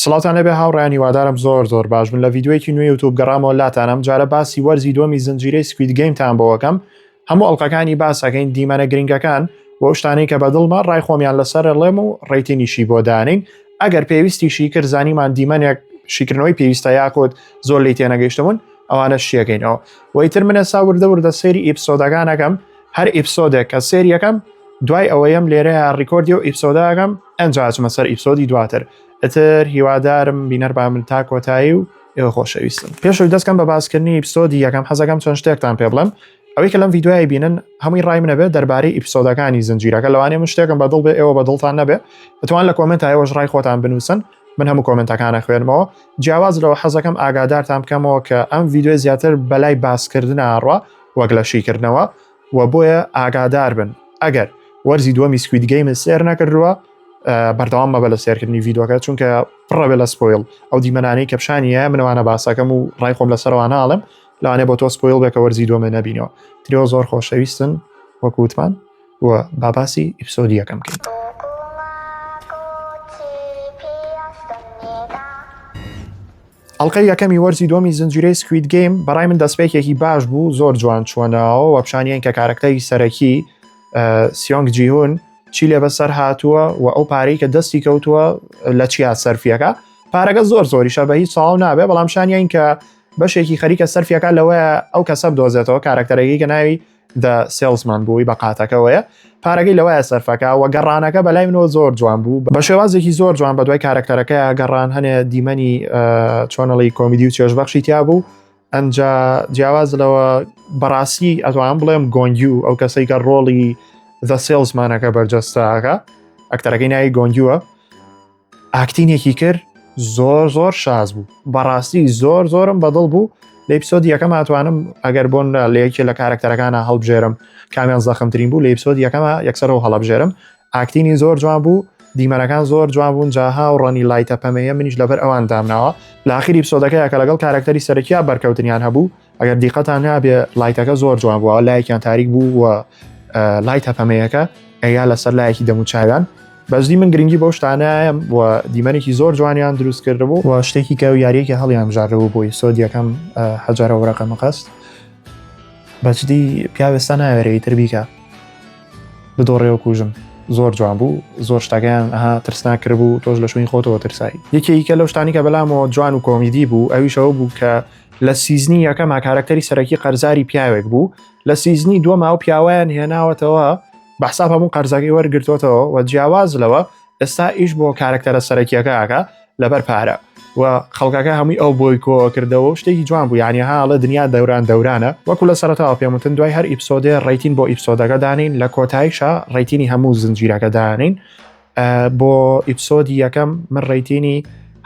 سڵاتان لەبێ هاوڕێیان هیوادارم زۆر باش بن. لە ڤیدیۆیەکی نوێ یوتیوب گەڕامەوە لاتانم جارە باسی وەرزی دووەمی زنجیرەی سکوید گەیمتان بۆەکەم. هەموو ئەڵلقەکانی باسەکەین دیمەنە گرنگەکان بۆ شتانەی کە بەدڵمە ڕای خۆمیان لەسەر ڕێم و ڕێتینیشی بۆ دانین. ئەگەر پێویستیشی کرد زانیمان دیمەنێک شیکردنەوەی پێویستە یاکۆت زۆر لی تێنەگەیشتبوون ئەوانە شیەکەینەوە. وەیتر منە ساوردە سێری ئیپسۆدەکانەکەم هەر ئیپسۆدێک کە سێریەکەم دوای ئەوەیەم لێرەیە ڕیکۆردی و ئیپسۆداکەم ئەنجاچمە سەر ئیپسۆدی دواتر. ئەتر هیوادارم بینەر با من تا کۆتایی و ئێوە خۆشەویستن. پێشوی دەستکەم بە باسکردنی ئیپسۆدی یەکەم حەزەکەم چەند شتێکتان پێ بڵێم. ئەوەی کە لەم ڤیدیۆی بینن هەمووی ڕای منە بێت دەربارەی ئیپسۆدەکانی زنجیرەکە. لەوانەیە من شتێکم بەدڵ بێ ئێوە بەدڵتان نەبێ دەتوان لە کۆمنتایەوەش ڕای خۆتان بنووسن من هەموو کۆمنتەکانە خوێنمەوە. جیاواز لەوە حەزەکەم ئاگادارتان بکەمەوە کە ئەم ڤیدیۆ زیاتر بەلای باسکردن ئاڕوا وەک لە شیکردنەوە و بۆیە ئاگادار بن ئەگەر وەرزی دووەمی سکوید گەیم سێر نەکردووە بەردەوام مەبە لە سێرکردنی ڤیدیۆکە چونکە پڕەبێ لە سپۆیل ئەو دیمەنانەی کە پیشانیە منەوانە باسەکەم و ڕای خۆم لەسەرەوە ناڵم لەوانێ بۆ تۆ سپۆیل بێ کە وەرزی دووەمە نەبینەوە. ترێوە زۆر خۆشەویستن وەکوتمان و باباسی ئیپسۆدی یەکەم بکەین. ئەڵلقەی یەکەمی وەرزی دووەمی زنجیرەی سکوید گەیم بەڕای من دەستپێکێکی باش بوو زۆر جوان چوونەوە و پیشانیان کە کارکتەری سەرەکی سیۆنگ جیهون چی لێ بەسەر هاتووە و ئەو پارەی کە دەستی کەوتووە لە چیا سەرفیەکە. پارەکە زۆریشە بە هیچ ساڵ نابێ بەڵام شانیان کە بەشێکی خەریکە سەرفیەکە لەوەیە ئەو کەسە بدۆزێتەوە کارکتەرێکی کە ناوی دە سێڵزمان بووی بە قاتەکەوەیە پارەکەی لەوەیە سەرفەکە و گەڕانەکە بەلای منەوە زۆر جوان بوو بە شێوازێکی زۆر جوان بە دوای کارکتەرەکە گەڕان هەنێ دیمەنی چۆنەڵی کۆمیدی و چێژبەخشی تیا بوو. ئەنجا جیاواز لەوە بەڕاستی ئەتوانم بڵێم گۆنگیو ئەو کەسەی کە ڕۆڵی دە سێڵزمانەکە بەرجەستەکە ئەکتەرەکەی ناوی گۆنگیوە ئاکتینێکی کرد زۆر شاز بوو بەڕاستی زۆرم بەدڵ بوو. لە ئیپسۆدی یەکەم ئەتوانم ئەگەر بۆن لەیەکی لە کارکتەرەکانە هەڵبژێرم کامیان زەخمترین بوو لە ئیپسۆدی یەکەمە یەکسەرەوە هەڵەبژێرم. ئاکتینی زۆر جوان بوو دیمەنەکان زۆر جوان بوون جاها و ڕەنی لایتە پەمەیە منیش لەبەر ئەوان دامناوە. لە ئاخری ئیپسۆدەکەیە کە لەگەڵ کارکتەری سەرەکیە بەرکەوتنیان هەبوو ئەگەر دیقەتان نابێ لایتەکە زۆر جوان بووە لایەکیان تاریک بوو و لایتە پەمەیەکە ئەیا لەسەر لایەکی دەموچاویان بەزدی من گرنگی بۆ شتانەیە و دیمەنێکی زۆر جوانیان دروست کردبوو و شتێکی کە و یاریەکی هەڵیان بژاردەوە بۆی سۆدیەکەم هەجارە وەرەقەمە قەست بەجدی پیاوێستا ناوێرەی تر بیکە بدۆڕێەوە کوژم زۆر جوان بوو زۆر شتەکەیان ترسناک کرد بوو تۆش لە شوێنی خۆتەوە ترسایی. یەکێکە لەو شتانی کە بەلامەوە جوان و کۆمیدی بوو ئەویشەوە بوو کە لە سیزنی یەکەم کارکتەری سەرەکی قەرزاری پیاوێک بوو لە سیزنی دووەمە ئەو پیاوەیان هێناوەتەوە بەحساب هەموو قەرزەکەی وەرگرتوتەوە و جیاواز لەوە ئێستا ئیش بۆ کارکتەرە سەرەکیەکەکە لەبەر پارە و خەڵکەکە هەمووی ئەو بۆی کۆ کردەوە شتێکی جوان بوو یعنی هاڵە دنیا دەورانە وەکو لە سەرەتاوە پێموتن دوای هەر ئیپسۆدێ ڕێتین بۆ ئیپسۆدەکە دانین لە کۆتاییشە ڕێتینی هەموو زنجیرەکە دانین. بۆ ئیپسۆدی یەکەم من ڕێتینی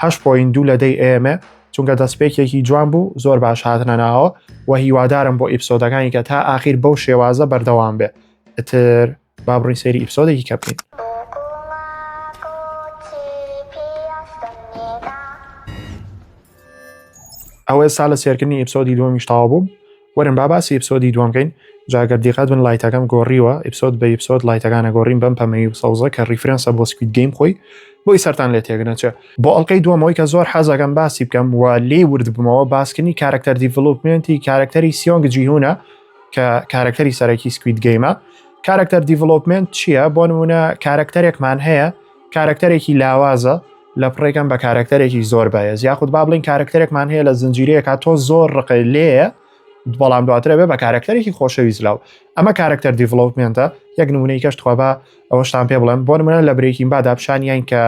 8.2 لە دەی ئێمە چونکە دەستپێکێکی جوان بوو زۆر باش هاتنە ناوە و هیوادارم بۆ ئیپسۆدەکانی کە تا ئاخیر بەو شێوازە بەردەوام بێ. ئتر با بڕین سێری ئیپسۆدێکی کە بکەین. ئەوە سا لە سێرکردنی ئیپسۆدی دووەمیش تەواو بوو وەرن باسی ئیپسۆدی دووەم بکەین. جاگەر دیقەت بن لایتەکەم گۆڕیوە ئیپسۆد بە ئیپسۆد لایتەکانە گۆڕین بەم پەمەی و سەوزە کە ریفرەنسە بۆ سکوید گەیم خۆی بۆی سەرتان لێ تێگەنەچێ. بۆ ئەڵلقەی دووەمەوەی کە زۆر حەزەکەم باسی بکەم و لێ ورد بمەوە باسکردنی کارکتەر دیڤلۆپمنتی کارکتەری سیۆنگ جیهونە کە کارکتەری سەرەکی سکوید گەیمە. کارکتەر دیڤلۆپمنت چییە؟ بۆ نمونە کارکتەرێکمان هەیە کارکتەرێکی لاوازە لە پڕێکم بە کارکتەرێکی زۆر بەهێز یاخود با بڵین کارکتەرێکمان هەیە لە زنجیرەیەکە تۆ زۆر ڕقی لێیە بەڵام دواترە بێ بە کارکتەرێکی خۆشەویست لاو. ئەمە کارکتەر دیڤلۆپمنتە یەک نمونەی کەش توابە ئەوەشتان پێ بڵێم بۆ نمونە لە برێکین بادا پیشانیان کە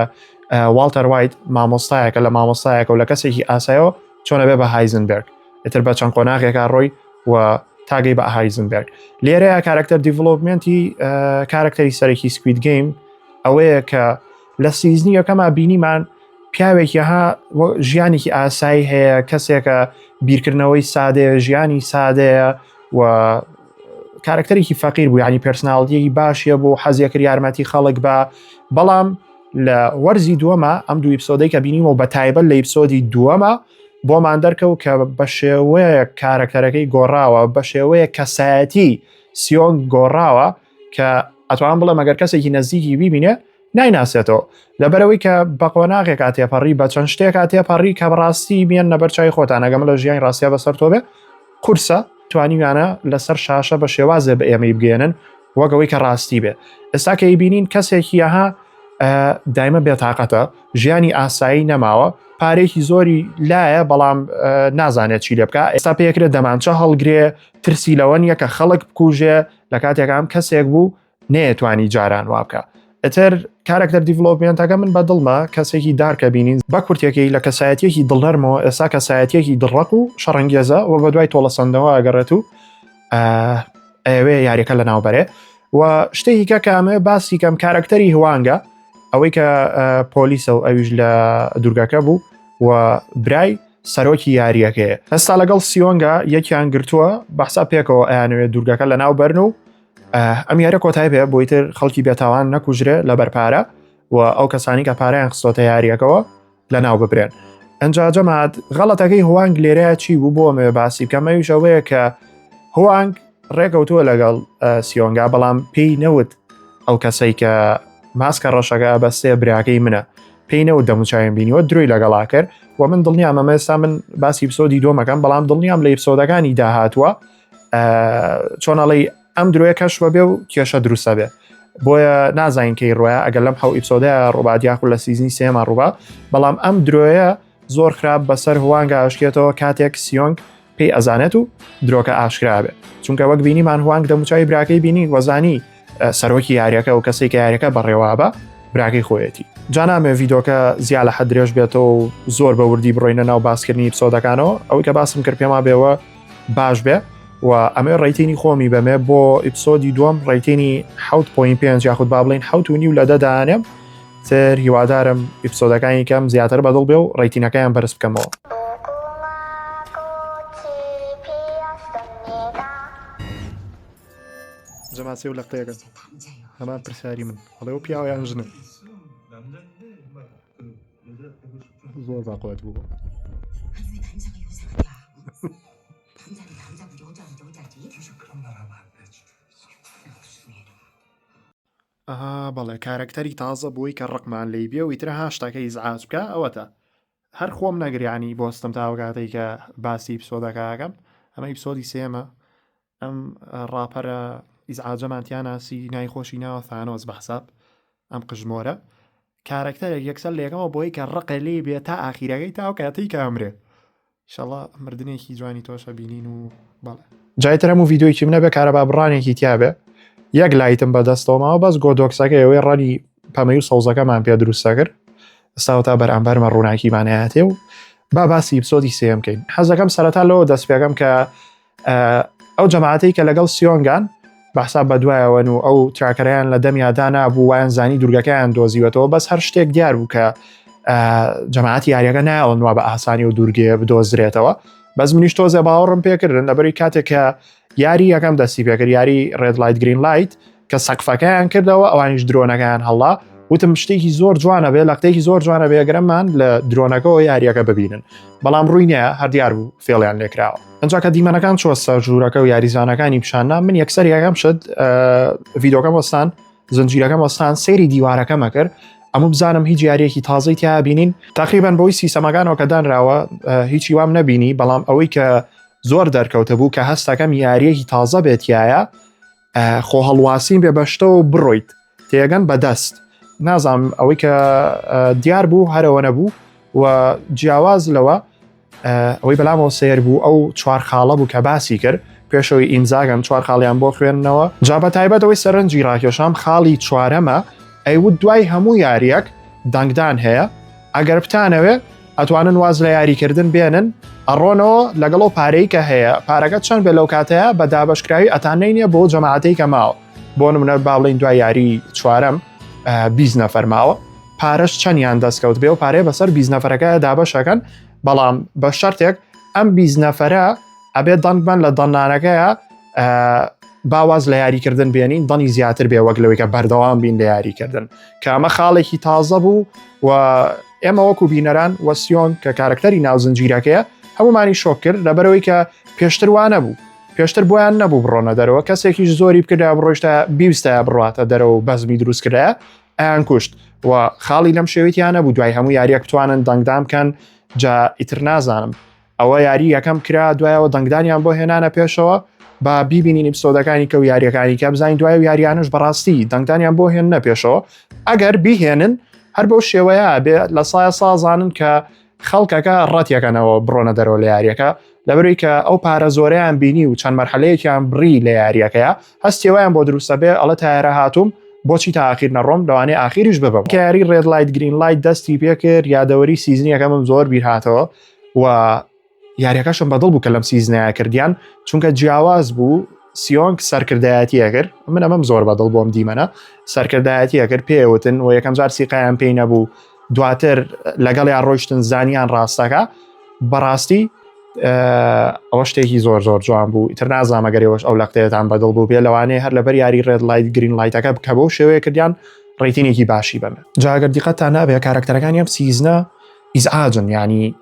والتەر وایت مامۆستایەکە لە مامۆستایەکە و لە کەسێکی ئاسایەوە چۆنە بێ بە هایزنبرگ ئتر بە چەند قۆناغێکا ڕۆی و تاگەی بە هایزنبرگ. لێرەیە کارکتەر دیڤلۆپمنتی کارکتەری سەرەکی سکوید گەیم ئەوەیە کە لە سیزنی یەکەمە بینیمان پیاوێکی ژیانێکی ئاسایی هەیە کەسێکە بیرکردنەوەی سادەیە ژیانی سادەیە و کارکتەرێکی فەقیر بوو ینی پێرسناڵیەکی باشیە بۆ حەزیەکرد یارمەتی خەڵک بە بەڵام لە وەرزی دووەمە ئەم دوو ئیپسۆدەی کە بینیمەوە بە تایبەت لە ئیپسۆدی دووەمە بۆمان دەرکەوت کە بە شێوەیە کارکتەرەکەی گۆڕاوە بە شێوەیە کەسایەتی سیۆنگ گۆڕاوە کە ئەتوان بڵێم ئەگەر کەسێکی نزیکی بیبینێ نایناسێتەوە لەبەرەوەی کە بەقۆناغێکا تێپەڕی بە چەند شتێکا تێپەڕی کە بەڕاستی بێن نەبەرچای خۆتان ئەگەم لە ژیانی ڕاستیا بەسەر تۆ بێ قورسە توانیوانە لەسەر شاشە بە شێوازێ بە ئێمەی بگەێنن وەگەوەی کە ڕاستی بێ ئێستا کە بینین کەسێکی ئەها دایمە بێتاقەتە ژیانی ئاسایی نەماوە پارێکی زۆری لایە بەڵام نازانێت چی لێ بکە ئێستا پێکرێت دەمانچە هەڵگرێ ترسی لەوە نیە کە خەڵک بکوژێ لە کاتێکام کەسێک بوو نەیەتوانی جاران وا بکە ئەتر کارکتەر دیڤلۆپمنتەکە من بە دڵمە کەسێکی دارکە بینین بە کورتێکی لە کەسایەتێکی دڵەرمەوە ئێستا کەسایەتێکی دڕق و شەڕەنگێزە و بە دوای تۆڵەسەندەوە ئەگەڕێت و ئەوێ یاریەکە لە ناوبەرێ و شتێکی کە کامێ باسی کەم کارکتەری هوانگە ئەوەی کە پۆلیسە و ئەویش لە دوورگەکە بوو و برای سەرۆکی یاریەکەیە هەستا لەگەڵ سیۆنگە یەکیان گرتووە بەحسا پێکەوە ئەیانوێت دوورگەکە لە ناو بەرن و ئەم یارە کۆتای بێ بۆی تر خەڵکی بێتاوان نەکوژرێ لە بەرپارە و ئەو کەسانی کە پارەیان خستۆتە یاریەکەەوە لە ناو ببرێن ئەنجا جەمات غەڵەتەکەی هوانگ لێرەیە چی بوو بۆ ئەمێ باسی بکەمەویش ئەوەیە کە هوانگ ڕێکەوتووە لەگەڵ سیۆنگا بەڵام پێی نەوت ئەو کەسەی کە ماسکە ڕەشەکە بەستێ براکەی منە پێی نەوت دەموچایم بینیوە دروی لەگەڵا کرد و من دڵنیام ئەمە ئێستا من باسی ئیپسۆدی دۆمەکەم بەڵام دڵنیام لە ئیپسۆدەکانی داهاتووە چۆنەڵی ئەم درۆیە کەشوە بێ و کێشە دروستە بێ بۆیە نازانین کەی ڕۆیە ئەگەر لەم حەو ئیپسۆدەیە ڕۆباتیاخ لە سیزنی سێمە ڕووبا بەڵام ئەم درۆیە زۆر خراپ بەسەر هوانگە ئاشکێتەوە کاتێک سیۆنگ پێی ئەزانێت و درۆکە ئاشکرا بێ چونکە وەک بینیمان هوانگ دەموچای براکەی بینی وەزانی سەرۆکی یاریەکە و کەسێک یاریەکە بەڕێوابە براکەی خۆیەتی جانامێ ڤیدۆکە زیاد لە حەد درێژ بێتەوە و زۆر بە وردی بڕۆینە ناو باسکردنی ئیپسۆدەکانەوە ئەوەی کە باسم کرد پێما بێەوە باش بێ و ئەمێ ڕێتینی خۆمی بەمێ بۆ ئیپسۆدی دووەم ڕێتینی 7.5 یاخود با بڵین 7.5 لە دەدانێم تر هیوادارم ئیپسۆدەکانی کەم زیاتر بەدڵ بێ و ڕێتینەکەیان بەرز بکەمەوە جەماسی و لە قەیەکە هەمان پرسیاری من هەڵێ و پیاوەیان ژنە زۆر باقوات بوو بەڵێ کارکتەری تازە بووی کە ڕقمان لی بێ و ئیترە هاشتاکە ئیزعاج بکە ئەوەتە هەر خۆم نەگریانی بۆستم تاوەکاتەی کە باسی ئیپسۆدەکەکەم ئەمە ئیپسۆدی سێمە ئەم ڕاپەرە ئیزعاجەمانتیان ناسی نایخۆشی ناوە ثانۆس بەحساب ئەم قژمۆرە کارکتەرێک یەکسەر لێگەمە بۆی کە ڕقە لێ بێت تا ئاخیرەکەی تاو کاتەی کامرێ ئینشەڵا مردنێکی جوانی تۆشە بینین و بەڵێ جایتر هەموو ڤیدۆیکی منە بێ کارەبا بڕانێکی تیابێ یەک لایتم بەدەستەوەماوە بەس گۆدۆکسەکە ئەوەی ڕەنی پەمەی و سەوزەکەمان پێ دروستە کرد ئێستاوە تا بەرامبەرمە ڕووناکیمانەیەتێ و باسی ئیپسۆدی سێم بکەین حەزەکەم سەرەتا لەوە دەست پێکەم کە ئەو جەماعەتەی کە لەگەڵ سیۆنگان بەحساب بەدوایەوەن و ئەو تراکەرەیان لە دەمیادانا بوو وایان زانی دوورگەکەیان دۆزیوەتەوە بەس هەر شتێک دیار بوو کە جەماعەتی یاریەکە نایڵن وا بە ئاسانی و دوورگێ بدۆزرێتەوە بەس منیش تۆزێ باوەڕم پێکردن لەبەری کاتێک کە یاری یەکەم دەستی پێکرد یاری ڕێد لایت گرین لایت کە سەقفەکەیان کردەوە ئەوانیش درۆنەکەیان هەڵا وتم شتێکی زۆر جوانە بێ لەقتێکی زۆر جوانە بێگرەممان لە درۆنەکەەوە یاریەکە ببینن بەڵام ڕووی نیە هەردیار بوو فێڵیان لێکراوە ئەنجا کە دیمەنەکان چۆستە ژوورەکە و یاریزانەکانی پیشاننا من یەکسەر یەکەم شت ڤیدۆکەم وەستان زنجیرەکەم وەستان سەیری دیوارەکەمە کرد ئەموو بزانم هیچ یاریەکی تازەی تیا بینین تقریبان بۆی سیسەمەکانەوە کە دانراوە هیچی وام نەبینی بەڵام ئەوەی کە زۆر دەرکەوتە بوو کە هەستەکەم یاریەکی تازە بێتیایە خۆ هەڵواسیم بێ بەشتە و بڕۆیت تێگەن بەدەست نازانم ئەوەی کە دیار بوو هەرەوە نەبوو و جیاواز لەوە ئەوەی بەلامەوە سیر بوو ئەو چوار خاڵە بوو کە باسی کرد پێشەوەی ئینزاگەم چوار خاڵیان بۆ خوێندنەوە جا بە تایبەتەوەی سەرنجی ڕاکێشام خاڵی چوارەمە ئەیوت دوای هەموو یاریەک دەنگدان هەیە ئەگەر بتانەوێ ئەتوانن واز لە یاریکردن بێنن ئەڕۆنەوە لەگەڵەوە پارەی کە هەیە پارەکە چەند بێ لەو کاتەیە بە دابەشکراوی ئەتانەینە بۆ جەماعەتەی کە ماوە بۆ نمونە باڵین دوای یاری چوارەم 20 نەفەر ماوە پارەش چەندیان دەستکەوت بێ و پارەیە بەسەر 20 نەفەرەکە دابەشەکەن بەڵام بە شەرتێک ئەم 20 نەفەرە ئەبێت دەنگمان لە دەنانەکەیە باواز لە یاریکردن بێنین دەنی زیاتر بێ وەک لەوەی کە بەردەوام بین لە یاریکردن کە ئەمە خاڵێکی تازە بوو و ئێمە وەکو بینەران وەسیۆن کە کارکتەری ناو زنجیرەکەیە هەمومانی شۆک کرد لەبەرەوەی کە پێشتر وانە بوو پێشتر بۆیان نەبوو بڕۆنە دەرەوە کەسێکیش زۆری بکردا بڕۆشتە بیستە بڕاتە دەرەوە بەزمی دروست کرایە ئەیان کوشت و خاڵی لەم شێوەیەیانە بوو دوای هەموو یاریەک بتوانن دەنگدامکەن جا ئیتر نازانم ئەوە یاری یەکەم کرا دوایەوە دەنگدانیان بۆ هێنانە پێشەوە با بیبینین ئیپسۆدەکانی کە و یاریەکانی کە بزانین دوای و یاریانش بەڕاستی دەنگدانیان بۆ هێننە پێشەوە ئەگەر بیهێنن هەر بەو شێوەیە بێ لە سایە سازانن کە خەڵکەکە ڕەتیەکەنەوە بڕۆنە دەرەوە لە یاریەکە لەبەروی کە ئەو پارە زۆرەیان بینی و چەند مەرحەلەیەکیان بڕی لە یاریەکەیە هەستیەوەیان بۆ دروستە بێ ئەڵە تایرە هاتووم بۆچی تا ئاخیر نەڕۆم لەوانێ ئاخیریش ببم کە یاری ڕێد لایت گرین لایت دەستی پێکرد یادەوەری سیزنیەکەمم زۆر بیر هاتەوە و یاریەکەشم بەدڵ بوو کە لەم سیزنەیە کردیان چونکە جیاواز بوو سیۆنگ سەرکردایەتیە کرد من ئەمەم زۆر بەدڵ بۆم دیمەنە سەرکردایەتیە کرد پێوتن و یەکەم جار سیقایان پێی نەبوو دواتر لەگەڵیان ڕۆیشتن زانیان ڕاستەکە بەڕاستی ئەوە شتێکی زۆر زۆر جوان بوو ئیتر نازانمەگەرەوەش ئەو لەقتەیەتان بەدڵ بوو بێ لەوانەیە هەر لەبەر یاری ڕێد لایت گرین لایتەکە بکە بەو شێوەیە کردیان ڕێتینێکی باشی بەمە جاگەر دیقەتان نابێت کارکتەرەکانی ئەم سیزنە ئیزعاجن ینی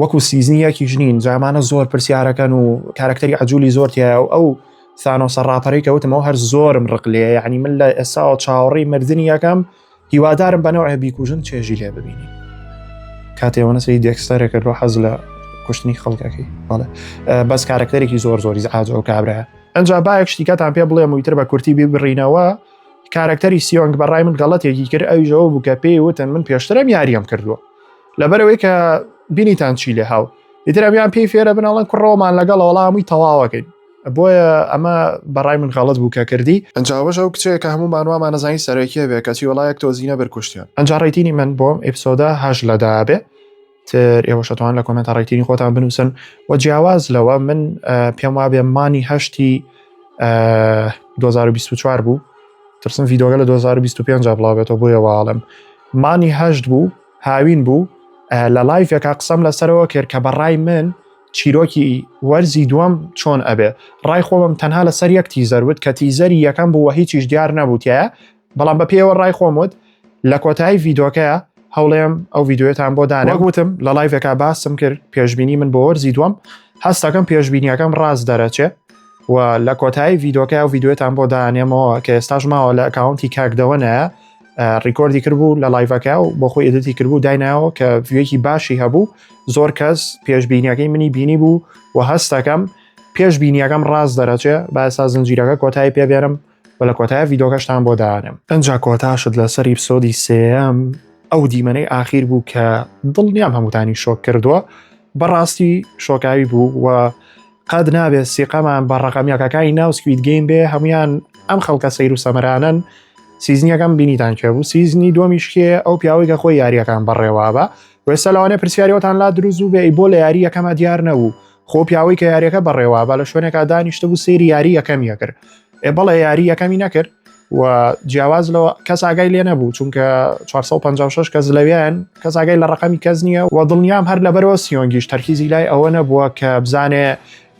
وەکو سیزنیەکی ژنین جامانە زۆر پرسیارەکەن و کارکتەری عجوولی زۆرتیە و ئەو ثانۆسە ڕاپەڕی کەوتمەوە هەر زۆرم ڕقلێ یعنی من لە ئێستا چاوەڕی مردنی یەکەم هیوادارم بەنەوە بیکوژن چێژی لێ ببینی کاتێوە نەسەی دێکستەرێکە ڕۆ حەز لە کوشتنی خەڵکەکەی بەڵێ بەس کارکتەرێکی زۆر زۆری ئاجۆ و کابراە ئەنجا باەک شتیکەتان پێ بڵێم ویتر بە کورتی بیبڕینەوە کارکتەری سیۆنگ بەڕای من گەڵەتێکی کرد ئەویژەوە بوو کە پێی وتن من پێشترم یاریەم کردووە لەبەرەوەی کە بینیتان چی لێ هاو ئیتر ئەمیان پێی فێرە بناڵەن کوڕۆمان لەگەڵ وەڵامی تەواوەکەین بۆیە ئەمە بەڕای من غەڵەت بوو کە کردی ئەنجاوەش ئەو کچێک کە هەموو مانووامان نەزانی سەرەکیە بێ کەچی وەڵایەک تۆزینە بەرکوشتیان ئەنجا ڕێتینی من بۆم ئێپسۆدا هەژ لەدابێ تر ئێوەشتوان لە کۆمنتە ڕێتینی خۆتان بنووسن و جیاواز لەوە من پێم وابێ مانی هەشتی 2024 بوو ترسم ڤیدۆگە لە 2025 بڵاوێتەوە بۆیە واڵم مانی هەشت بوو هاوین بوو لە لایڤێکا قسەم لەسەرەوە کرد کە بەڕای من چیرۆکی وەرزی دووەم چۆن ئەبێ ڕای خۆمم تەنها لەسەر یەک تیزەر وت کە تیزەری یەکەم بوو وە هیچیش دیار نەبووتیە بەڵام بە پێوە ڕای خۆمت لە کۆتایی ڤیدۆکەیە هەوڵێم ئەو ڤیددیوێتان بۆ دانێ وەگوتم لە لایڤێکا باسم کرد پێشبینی من بۆ وەرزی دووەم هەستەکەم پێشبینیەکەم ڕاست دەرەچێ و لە کۆتایی ڤیدۆکە و ڤیددیوێتان بۆ دانێمەوە کە ئێستاش ماوە لە ئەکاونتی کاکدەوەنە ڕیکۆردی کردبوو لە لایڤەکە و بۆ خۆی ئێدەتی کردبوو دایناوە کە ڤیوێکی باشی هەبوو زۆر کەس پێشبینیەکەی منی بینی بوو و هەستەکەم پێشبینیەکەم ڕاست دەرەچێ با ئێستا زنجیرەکە کۆتایی پێبێرم و لە کۆتای ڤیدۆکەشتان بۆ دانم ئەنجا کۆتاشت لەسەر ئیپسۆدی سێەم ئەو دیمەنەی ئاخیر بوو کە دڵنیام هەمووتانی شۆک کردووە بەڕاستی شۆکاوی بوو و قەد نابێت سیقەمان بە ڕقەمیەکەکانی ناو سکوید گەیم بێ هەمویان ئەم خەڵکە سەیر و سەمەرانن سیزنیەکەم بینیتان کێ بوو سیزنی دۆمیشکێ ئەو پیاوەی کە خۆی یاریەکان بەڕێوا بە وێستا لەوانێ پرسیاریەوەتان لا دروست و بێ ئەی بۆ لە یاری یەکەمە دیار نەبوو خۆ پیاوەی کە یاریەکە بەڕێوا بە لە شوێنێکا دانیشتە بوو سێری یاری یەکەمیە کرد بەڵێ یاری یەکەمی نەکرد و جیاواز لەوە کەس ئاگای لێ نەبوو چونکە 456 کەس لەوێن کەس ئاگای لە ڕقەمی کەس نییە و دڵنیام هەر لەبەرەوە سیۆنگیش تەرکیزی لای ئەوە نەبووە کە بزانێ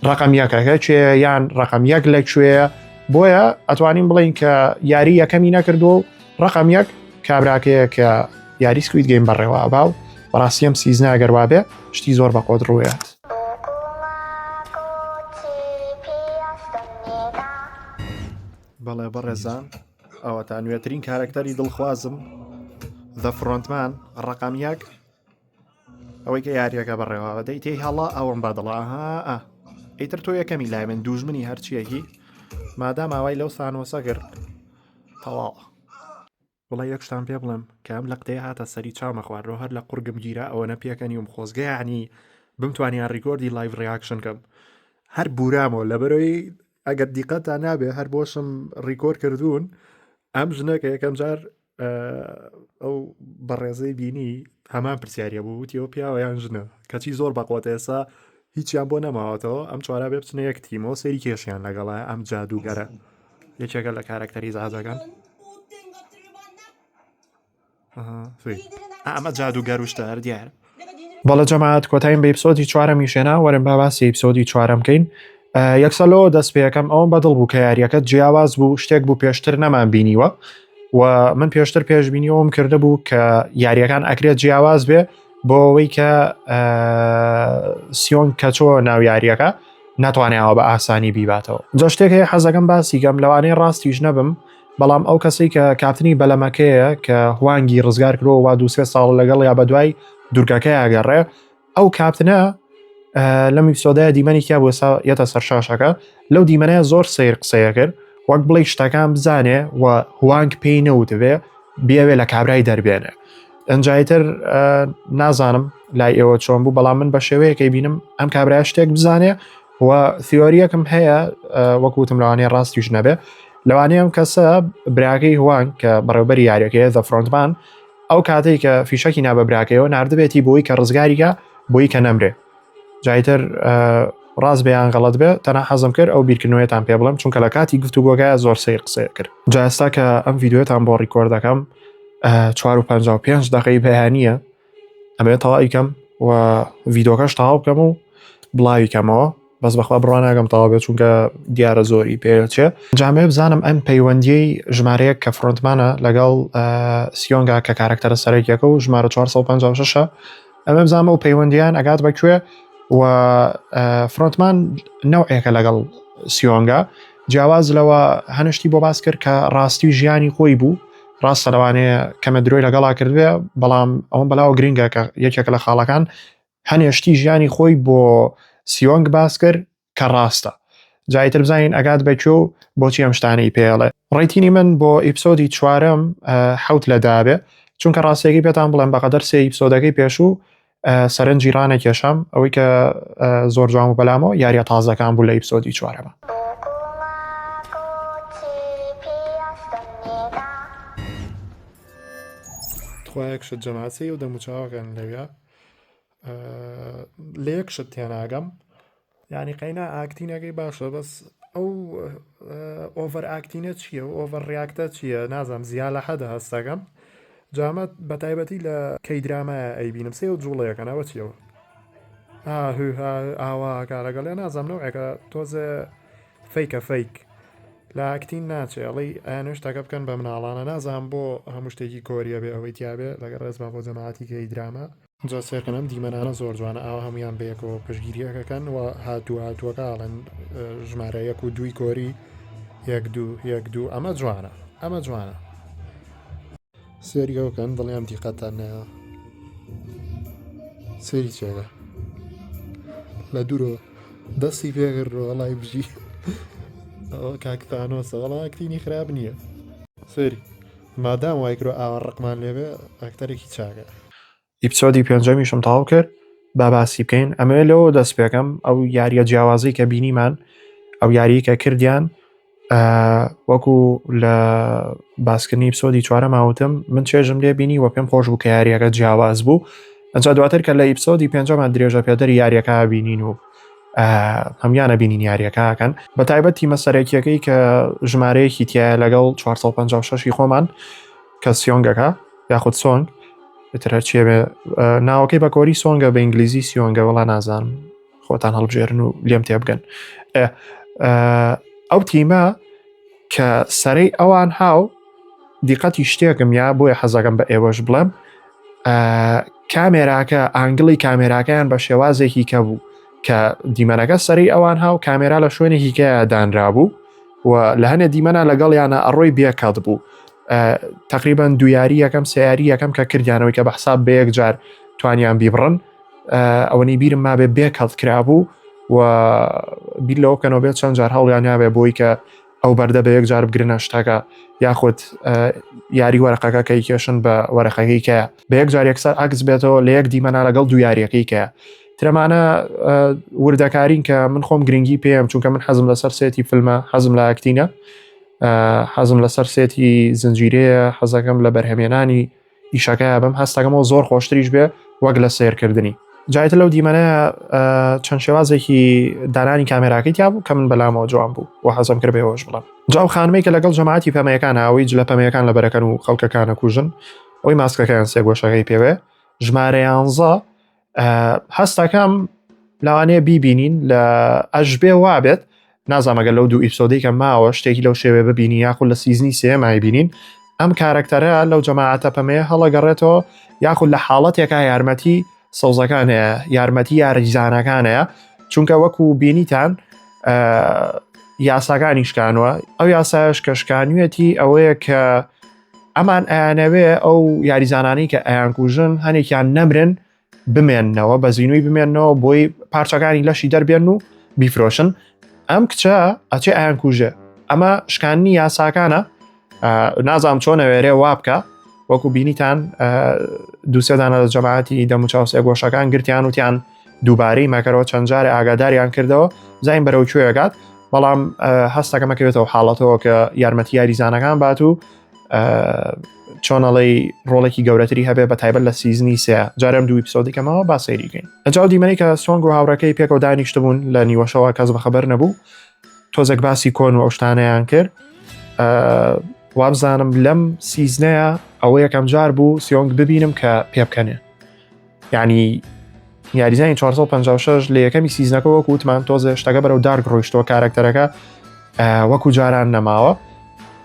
ڕقەم یەکەکە کوێ یان ڕقەم یەک لەکوێیە بۆیە ئەتوانین بڵین کە یاری یەکەمی نەکردو و ڕقەم یەک کابراکەیە کە یاری سکوید گەیم بەڕێوە باو بەڕاستیم سیزنە ئەگەر وابێ شتی زۆر بە قۆت ڕوویات بەڵێ بەڕێزان ئەوە تا نوێترین کارکتەری دڵخوازم The Frontman ڕقەم یەک ئەوەی کە یاریەکە بەڕێوە دەی تێی هەڵا ئەوم بەدڵە ها ئیتر تۆ یەکەمی لای من دوژمنی هەرچیەکی مادام ئاوای لەو سانۆسە کرد تەواو وڵی یەکشتان پێ بڵم کە ئەم لە قتەیە هاتە سەری چاومە خواردەوە هەر لە قورگم گیرە ئەوە نەپێکەنی وم خۆزگە یعنی بمتوانیان ڕیکۆردی لایڤ ڕیاکشن کەم هەر بورامەوە لەبەرەوەی ئەگەر دیقەتان نابێ هەر بۆشم ڕیکۆرد کردوون ئەم ژنەکە یەکەم جار ئەو بەڕێزەی بینی هەمان پرسیاریە بوو وتیەوە پیاوەیان ژنە کەچی زۆر بەقۆتە ئێسا هیچیان بۆ نەماوەتەوە ئەم چوارە بێ بچنە یەک تیمەوە سەری کێشیان لەگەڵە ئەم جادوگەرە یەکێکە لە کارکتەری زازەکان ئەمە جادوگەر وشتە هەر دیارە بەڵە جەماعەت کۆتاییم بە ئیپسۆدی چوارەمی شێنا وەرن با باسی ئیپسۆدی چوارەم بکەین یەکسەلەوە دەست پێیەکەم ئەوم بەدڵ بوو کە یاریەکەت جیاواز بوو شتێک بوو پێشتر نەمان بینیوە و من پێشتر پێشبینیەوەم کردە بوو کە یاریەکان ئەکرێت جیاواز بێ بۆ ئەوەی کە سیۆن کەچۆ ناو یاریەکە ناتوانێەوە بە ئاسانی بیباتەوە جا شتێک هەیە حەزەکەم باسی گەم لەوانەیە ڕاستیش نەبم بەڵام ئەو کەسی کە کاپتنی بەلەمەکەیە کە هوانگی ڕزگار کرۆ وا دووسێ ساڵ لەگەڵ یا بە دوای دوورگەکە یاگەڕێ ئەو کاپتنە لەم ئیپسۆدەیە دیمەنی کیا بۆ یەتە سەر شاشەکە لەو دیمەنەیە زۆر سیر قسەیە کرد وەک بڵێ شتەکان بزانێ و هوانگ پێی نەوتبێ بیاوێ لە کابرای دەربێنێ ئەنجایتر نازانم لای ئێوە چۆن بوو بەڵام من بە شێوەیەکەی بینم ئەم کابرای شتێک بزانێ و تیۆریەکم هەیە وەکوتم لەوانەیە ڕاستیش نەبێ لەوانەیە ئەم کەسە براکەی هوانگ کە بەڕێوەبەری یاریەکەیە The Frontman ئەو کاتێک کە فیشەکی نابە براکەیەوە نردبێتی بۆی کە ڕزگاریکە بۆی کە نەمرێ جایتر ڕاست بەیان غەڵەت بێ تەنها حەزم کرد ئەو بیرکردنەوەیەتان پێ بڵم چونکە لە کاتی گفتوگۆگایە زۆر سیر قسەیە کرد جاستا کە ئەم ڤیددیۆتان بۆ ڕیکۆرد دەکەم 4:55 دقەی بەیانیە ئەمێت تەواوی کەم و ڤیددیۆکەش تەواو بکەم و بڵاوی کەمەوە بەس بەخوا بڕوان ناگەم تەواو بێت چونکە دیارە زۆری پێچێ جامێ بزانم ئەم پەیوەندیەی ژمارەیەک کە فرۆنتمانە لەگەڵ سیۆنگا کە کارکتەرە سەرەکیەکە و ژمارە 456 ئەمە بزانمە و پەیوەندیان ئەگات بەکوێ و فرۆنتمان نەوعێکە لەگەڵ سیۆنگا جیاواز لەوە هەنشتی بۆ باس کرد کە ڕاستی ژیانی خۆی بوو ڕاستە لەوانەیە کەمە درۆی لەگەڵا کردوێ بەڵام ئەوم بەلاوە گرنگە کە یەکێک لە خاڵەکان هەنێشتی ژیانی خۆی بۆ سیۆنگ باس کرد کە ڕاستە جایتر بزانین ئەگات بەکوێ و بۆچی ئەم شتانەی پێڵێ ڕێتینی من بۆ ئیپسۆدی چوارەم 7 لەدابێ چونکە ڕاستێکی پێتان بڵێم بەقەدەر سێ ئیپسۆدەکەی پێشوو سەرنجی ڕانە کێشەم ئەوەی کە زۆر جوان و بەلامەوە یاریە تازەکان بوو لە ئیپسۆدی چوارەمە خۆیەکشت جەماسی و دەموچاوەکەن لەوێ لە یەکشت تێناگەم یعنی قەینا ئاکتینەکەی باشە بەس ئەو ئۆڤەر ئاکتینە چییە و ئۆڤەر ڕیاکتە چییە نازانم زیاد لە حەدە هەستەکەم جامەت بە تایبەتی لە کەیدرامایە ئەیبینم سێ و جوڵەیەکەنەوە چیەوە ئاوا کارەگەڵێ نازانم نەوەیەکە تۆزە فەیکە فەیک لە ئاکتین ناچێ ئەڵی ئایانە شتەکە بکەن بە مناڵانە نازانم بۆ هەموو شتێکی کۆریە بێ ئەوەی تیاابێ لەگەڵ ڕێزما بۆ جەماعەتی کەیدراما جا سێرکەنم دیمەنانە زۆر جوانە ئاوا هەمویان بەیەکەوە پشگیریەکەکەن و هاتووەکە ئاڵەن ژمارە 1 و 2 کۆری 1 ئەمە جوانە ئەمە جوانە سێریەوەکەن دڵیان دیقەتان نایە سێری چێگە لە دوورەوە دەستی پێگەڕەوە لای بژی کاکتانۆسە وەڵام ئاکتینی خراپ نییە سێری مادام وایکرۆ ئاوا ڕقمان لێبێ ئاکتەرێکی چاکە ئیپسۆدی پێنجەمیشم تەواو کرد با باسی بکەین ئەمە لەوە دەست پێکەم ئەو یاریە جیاوازی کە بینیمان ئەو یاری کە کردیان وەکو لە باسکردنی ئیپسۆدی چوارە ماوتم من چێژم لێ بینی وە پێم خۆش بوو کە یاریەکە جیاواز بوو ئەجا دواتر کە لە ئیپسۆدی پێنجەمان درێژە پێدەری یاریەکە بینین و هەمیانە بینین یاریەکەکەن بە تایبەت تیمە سەرەکیەکەی کە ژمارەیەکی تایە لەگەڵ 456 خۆمان کە سیۆنگەکە یاخود سۆنگ بترە چێ ناوەکەی بە کۆری سۆنگە بە ئینگلیزی سیۆنگە وڵا نازانم خۆتان هەڵبژێرن و لێم تێبگەن ئەو تیمە کە سەرەی ئەوان هاو دیقەتی شتێکم یا بۆیە حەزەکەم بە ئێوەش بڵێم کامێراکە ئانگڵی کامێراکەیان بە شێوازێکی کە بوو کە دیمەنەکە سەرەی ئەوان هاو کامێرا لە شوێنێکی کە دانرابوو و لە هەنێ دیمەنە لەگەڵ یانە ئەڕۆی بێکات بوو تقریبا دویاری یەکەم سیاری یەکەم کە کردیانەوەی کە بەحساب بە یەک جار توانیان بیبڕن ئەوەی بیرم ما بێ بێکەڵ کرابوو و بیر لەوە بکەنەوە بێت چەند جار هەڵیان نابێ بۆی کە ئەو بەردە بە یەک جار بگرنە شتەکە یاخود یاری وەرەقەکە کەی کێشن بە وەرەقەکەی کە بە یەک جار یەکسەر عکس بێتەوە لە یەک دیمەنا لەگەڵ دویاریەکەی کە ترەمانە وردەکارین کە من خۆم گرنگی پێم چونکە من حەزم لەسەر سێتی فیلمە حەزم لە ئاکتینە حەزم لەسەر سێتی زنجیرەیە حەزەکەم لە بەرهەمێنانی ئیشەکە بم هەستەکەمەوە زۆر خۆشتریش بێ وەک لە سیرکردنی جایتە لەو دیمەنەیە چەند شێوازێکی دانانی کامێراکەی تیا بوو کە من بەلامەوە جوان بوو و حەزم کرد بێەوەش بڵم جاو خانمەی کە لەگەڵ جەماعەتی پەمەیەکان هاوی جلە پەمەیەکان لە بەرەکەن و خەڵکەکانە کوژن ئەوی ماسکەکەیان سێ گۆشەکەی پێوێ ژمارە 11 هەستەکەم لەوانەیە بیبینین لە ئەژبێ وابێت نازامەگە لەو دوو ئیپسۆدەی کە ماوە شتێکی لەو شێوێ ببینی یاخود لە سیزنی سێمای بینین ئەم کارکتەرە لەو جەماعەتە پەمەیە هەڵەگەڕێتەوە یاخود لە حاڵەتێکە یارمەتی سەوزەکانەیە یارمەتی یاریزانەکانەیە چونکە وەکو بینیتان یاساکانی شکانوە ئەو یاساش کە شکانوێتی ئەوەیە کە ئەمان ئەیانەوێ ئەو یاریزانانی کە ئەیانکوژن هەنێکیان نەمرن بمێننەوە بە زیینوی بمێنەوە بۆی پارچەکانی لەشی دەربێن و بیفرۆشن ئەم کچە ئەچێ ئەیانکوژێ ئەمە شکاننی یاساکانە نازام چۆن ئەوێرێ وا بکە وەکو بینیتان دووسێدانە لە جەماعەتی دەموچاوسێ گۆشەکان گرتیان وتیان دووبارەی مەکەرەوە چەند جارێ ئاگاداریان کردەوە زین بەرەو کوێگات بەڵام هەستەکەمەکەوێتەوە حاڵەتەوە کە یارمەتی یاریزانەکان بات و چۆنەڵی ڕۆڵێکی گەورەتری هەبێ بە تایبەت لە سیزنی سێ جارم دوو ئیپیسۆدێکەمەوە با سەیریکەین ئەجاو دیمەنی کە سۆنگ و هاوڕەکەی پێکەوە دانیشتبوون لە نیوەشەوە کەس بەخەبەر نەبوو تۆزێک باسی کۆن و ئەو شتانەیان کرد وابزانم لەم سیزنەیە ئەوە یەکەم جار بوو سیۆنگ ببینم کە پێ بکەنێ یعنی یاریزانی 456 لە یەکەمی سیزنەکە وەکو وتمان تۆزە شتەکە بەرەو دارک ڕۆیشتەوە کارکتەرەکە وەکو جاران نەماوە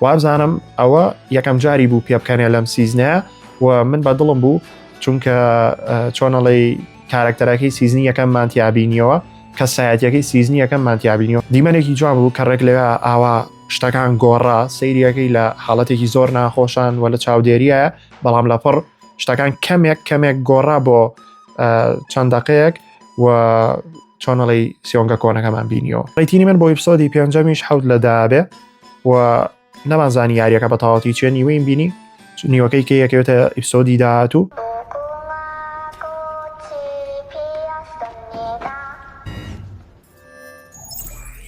وابزانم ئەوە یەکەم جاری بوو پێ بکەنێ لەم سیزنەیە و من بە دڵم بوو چونکە چۆنەڵی کارکتەرەکەی سیزنی یەکەم مانتیابینیەوە کە سایەتەکەی سیزنی یەکەم مانتیابینیەوە دیمەنێکی جوان بوو کە ڕێک لەوێ ئاوا شتەکان گۆڕا سەیریەکەی لە حاڵەتێکی زۆر ناخۆشان و لە چاودێریە بەڵام لەپڕ شتەکان کەمێک گۆڕا بۆ چەند دەقەیەک و چۆنەڵی سیۆنگە کۆنەکەمان بینیەوە ڕێتینی من بۆ ئیپسۆدی پێنجەمیش حەوت لەدابێ و نەمانزانی یاریەکە بە تەواوەتی چێ نیوەیم بینی نیوەکەی کە یەکەوێتە ئیپسۆدی داهاتوو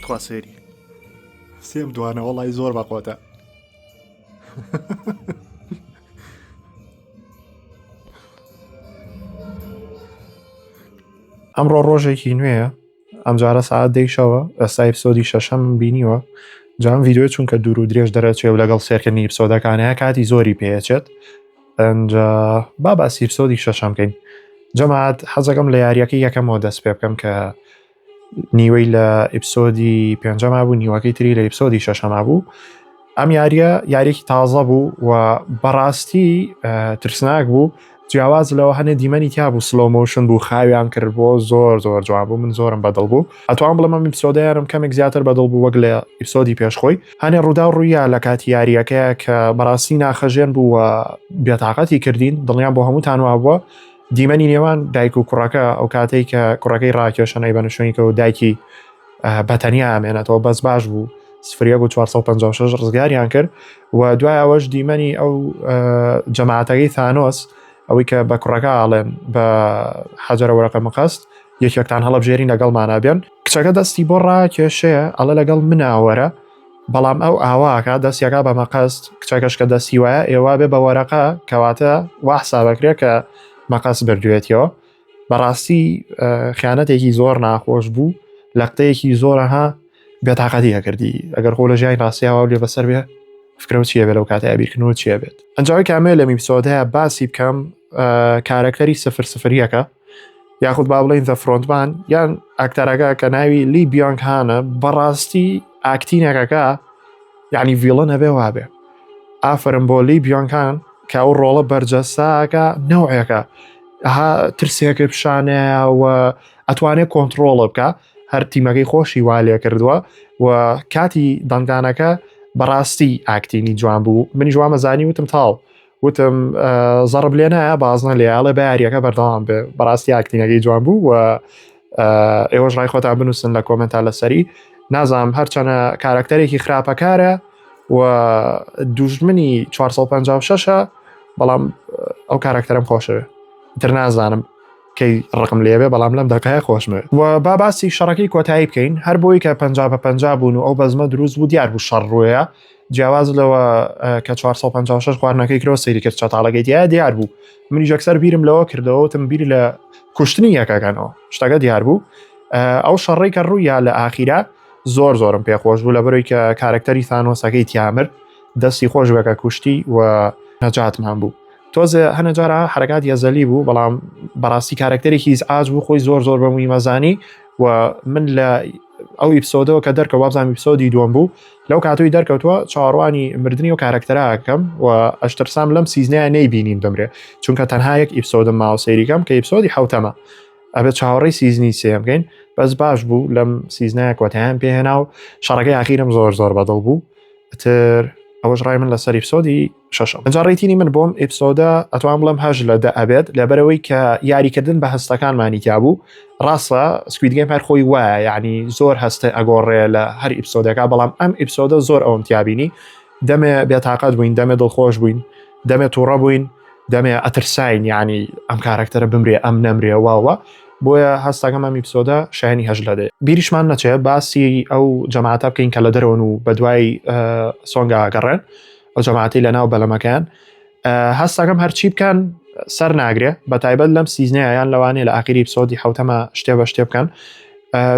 تخوا سێری سێم دوانە وەڵی زۆر بەقۆتە ئەمڕۆ ڕۆژێکی نوێیە ئەمجارە ساعت دەیشەوە ئەستا ئیپسۆدی شەشەم بینیوە جام ڤیددیۆ چونکە دوور و درێژ دەرەچێ و لەگەڵ سێرکردنی ئیپسۆدەکانەیە کاتی زۆری پێچێت با باسی ئیپسۆدی شەشەم بکەین جەماعەت حەزەکەم لە یاریەکەی یەکەمەوە دەست پێ بکەم کە نیوەی لە ئیپسۆدی پێنجەما بوو نیوەکەی تری لە ئیپسۆدی شەشەما بوو ئەم یاریەکی تازە بوو و بەڕاستی ترسناک بوو جیاواز لەوە هەنێ دیمەنی تیا بوو سلۆمۆشن بوو خاویان کرد بۆ زۆر جوان بوو من زۆرم بەدڵ بوو ئەتوان بڵێم ئەم ئیپسۆدەیانم کەمێک زیاتر بەدڵ بوو وەک لە ئیپسۆدی پێشخۆی هەنێ ڕوودا و ڕوویە لە کاتی یاریەکەیە کە بەڕاستی ناخەژێن بوو و بێتاقەتی کردین دڵیان بۆ هەمووتان وا بووە دیمەنی نێوان دایک و کوڕەکە ئەو کاتێک کە کوڕەکەی ڕاکێشەنەی بە نشوێنیکە و دایکی بەتەنیا ئامێنێتەوە بەس باش بوو 456 ڕزگاریان کرد و دوای ئەوەش دیمەنی ئەو جەماعەتەکەی ثانۆس ئەوەی کە بە کوڕەکە ئاڵێن بە حەجەرە وەرەقە مەقەست یەکێکتان هەڵەبژێرین لەگەڵمانە بێن کچەکە دەستی بۆ ڕاکێشەیە ئەڵە لەگەڵ مناوەرە بەڵام ئەو ئاواکە دەستیەکە بە مەقەست کچەکەش کە دەستی وایە ئێوە بێ بە وەرەقە کەواتە وا حسابەکرێت کە مەقەست بردوێتەوە بەڕاستی خیانەتێکی زۆر ناخۆش بوو لە قتەیەکی زۆرەها بێتاقەتی هەکردی ئەگەر خۆ لە ژیانی ڕاستیاوە لێ بەسەر بێ فکرەوە چیە بێت لەو کاتە بیرکردنەوە چیە بێت ئەنجاوی کامێ لە ئیپسۆدەیە باسی بکەم کارەکتەری سفریەکە یاخود با بڵێن زە فرۆنتمان یان ئاکتەرەکە کە ناوی لی بیۆنگ هانە بەڕاستی ئاکتینەکەکە یعنی ڤیڵن هەبێ وابێ ئافرم بۆ لی بیۆنگان کە ئەو ڕۆڵە بەرجەساکە نەوعەکە ترسێکە پیشانەیە و ئەتوانێت کۆنتترۆڵە بکە هەر تیمەکەی خۆشی وا لێ کردووە و کاتی دەنگدانەکە بەڕاستی ئاکتینی جوان بوو منی جوامەزانی وتم تاڵ وتم زەڕب لێ نایە بازنە لێیاڵە بە یاریەکە بەردەوام بێ بەڕاستی ئاکتینەکەی جوان بوو و ئێوەش ڕای خۆتان بنووسن لە کۆمنتا لەسەری نازام هەرچەنە کارکتەرێکی خراپەکارە و دوژمنی 456ە بەڵام ئەو کارکتەرم خۆشەوێ تر نازانم کەی ڕقم لێبێ بەڵام لەم دەکایە خۆشمێ و باسی شەڕەکەی کۆتایی بکەین هەر بۆی کە 50 بوون و ئەو بەزمە دروست بوو دیار بوو شەڕ ڕوویە جیاواز لەوە کە 456 خواردنەکەی کرۆ سەیری کرد چەتاڵەکەی دیە دیار بوو منی جەکسەر بیرم لەوە کردەوە تم بیری لە کوشتنی یەکەکەنەوە شتەکە دیار بوو ئەو شەڕێی کە ڕوویە لە ئاخیرا زۆرم پێخۆش بوو لە بەرەوەی کە کارکتەری ثانۆسەکەی تیامر دەستی خۆش بەکە کوشتی و نەجاتمان بوو تۆزە هەنەجارە حرکات یەزەلی بوو بەڵام بەڕاستی کارکتەرێکی ئاج بوو خۆی زۆر بەمووی مەزانی و من لە ئەو ئیپسۆدەوە کە دەرکە وابزانام ئیپسۆدی دووەم بوو لەو کاتووی دەرکەوتووە چاڕوانی مردنی و کارکتەرەکەم و ئەشترسام لەم سیزنەیە نەیبینیم دەمرێ چونکە تەنها یەک ئیپسۆدم ماوە سەیریکەم کە ئیپسۆدی حوتەمە ئەبێت چاوەڕێی سیزنی سێم بکەین بەس باش بوو لەم سیزنایە کۆتاییان پێهێنا و شەڕەکەی ئاخیرم زۆر بەدڵ بوو تر ئەوەش ڕای من لەسەر ئیپسۆدی شەشەم. ئەجا ڕێتینی من بۆم ئیپسۆدە ئەتوان بڵم هەژ لە دە ئەبێت لەبەرەوەی کە یاریکردن بە هەستەکانمانی تیا بوو. ڕاستە سکوید گەیم هەر خۆی وایە یعنی زۆر هەستە ئەگۆڕێ لە هەر ئیپسۆدەکە بەڵام ئەم ئیپسۆدە زۆر ئەوم تیابینی دەمێ بێتاقەت بووین دەمێ دڵخۆش بووین دەمێ تووڕە بووین دەمێ ئەترساین یعنی ئەم کارکتەرە بمرێ ئەم نەمرێ واوە بۆیە هەستەکەم ئەم ئیپسۆدە شایانی هەژ لەدێ. بیریشمان نەچێت باسی ئەو جەماعەتە بکەین کە لە دەرەوەن و بە دوای سۆنگا گەڕێن ئەو جەماعەتی لەناو بەلەمەکان هەستەکەم هەرچی بکەن سەر ناگرێ بە تایبەت لەم سیزنەیە یان لەوانەیە لە ئاخری ئیپسۆدی حوتەمە شتێ بە شتێ بکەن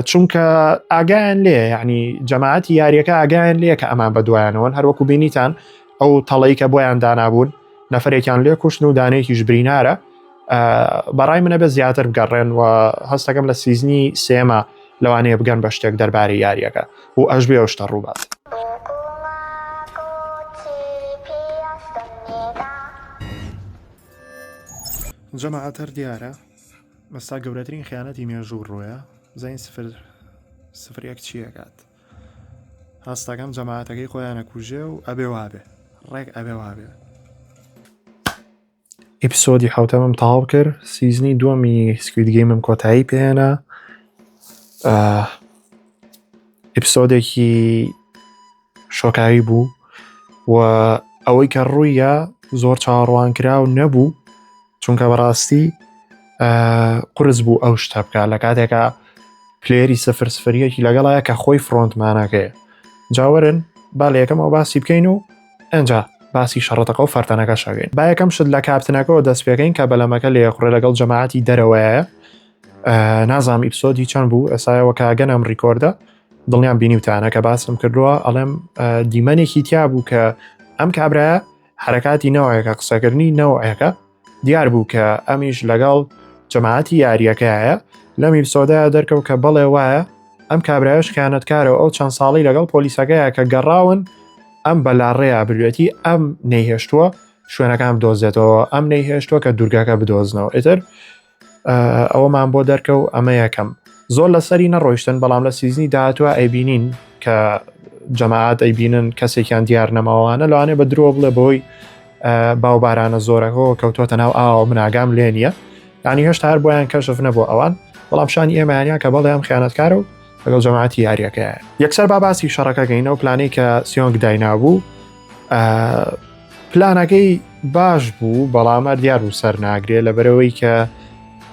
چونکە ئاگایان لێ یعنی جەماعەتی یاریەکە ئاگایان لێ کە ئەمان بە دوایانەوەن هەروەکو بینیتان ئەو تەڵەی کە بۆیان دانابوون نەفرێکیان لێ کوشتن و دانەیەکیش برینارە بەڕای منە بە زیاتر بگەڕێن و هەستەکەم لە سیزنی سێمە لەوانەیە بگەن بە شتێک دەربارەی یاریەکە و ئەش بێ ئەو شتە ڕووبات. جەماعەت هەر دیارە مەستا گەورەترین خیانەتی مێژوو ڕوویە زین سفرێک چیەکات هەستەکەم جەماعەتەکەی خۆیانە کوژێ و ئەبێ وابێ ڕێک ئەبێ وابێ. ئیپسۆدی حوتەمەم تەواو کرد سیزنی دووەمی سکوید گەیمم کۆتایی پێێنە ئیپسۆدێکی شۆکاوی بوو و ئەوەی کە ڕوویە زۆر چاوەڕوان کرا و نەبوو چونکە بەڕاستی قرس بوو ئەو شتە بکە لە کاتێکە پلێری سفرسفریەکی لەگەڵایە کە خۆی فڕۆنتمانەکەیە جاوەرن با لە یەکەم ئەو باسی بکەین و ئەنجا باسی شەڕەتەکە و فەرتەنەکە شەگەین با یەکەم شت لە کاپتنەکەەوە دەست پێکەین کە بەلەمەکە لە یەقڕێ لەگەڵ جەماعەتی دەرەوەیە نازام ئیپسۆدی چەند بوو ئێسایەوە کاگەنم ڕیکۆردە دڵنیان بینیوتانە کە باسم کردووە ئەڵێم دیمەنێکی تیا بوو کە ئەم کابرایە حرەکاتی نەوەیەکە قسەکردنی نەوەیەکە دیار بوو کە ئەمیش لەگەڵ جەماعەتی یاریەکەیە لەم ئیپسۆدەیە دەرکەوت کە بەڵێ وایە ئەم کابرایش خیانەتکارەوە ئەو چەند ساڵی لەگەڵ پۆلیسەکەیە کە گەڕاون ئەم بەلاڕێیا بروێتی ئەم نەیهێشتووە شوێنەکان بدۆزێتەوە ئەم نەیهێشتووە کە دوورگاکە بدۆزنەوە ئیتر ئەوەمان بۆ دەرکە و ئەمە یەکەم زۆر لەسەری نەڕۆیشتن بەڵام لە سیزنی داهاتوە ئەیبینین کە جەماعەت ئەیبینن کەسێکیان دیار نەماوانە لەوانێ بە درۆ بڵێ بۆی باوبارانە زۆرەکەەوە کەوتۆتە ناو ئاوە من ئاگام لێ نییە یعنی هێشتا هەر بۆیان کەشف نەبوو ئەوان بەڵام شانی ئێمەیانیا کە بەڵێ ئەم خیانەتکارە و لەگەڵ جەماعەتی یاریەکەیە یەکسەر باسی شەڕەکە گەینە و پلانەی کە سیۆنگ داینابوو پلانەکەی باش بوو بەڵامە دیار بوو سەر ناگرێت لەبەرەوەی کە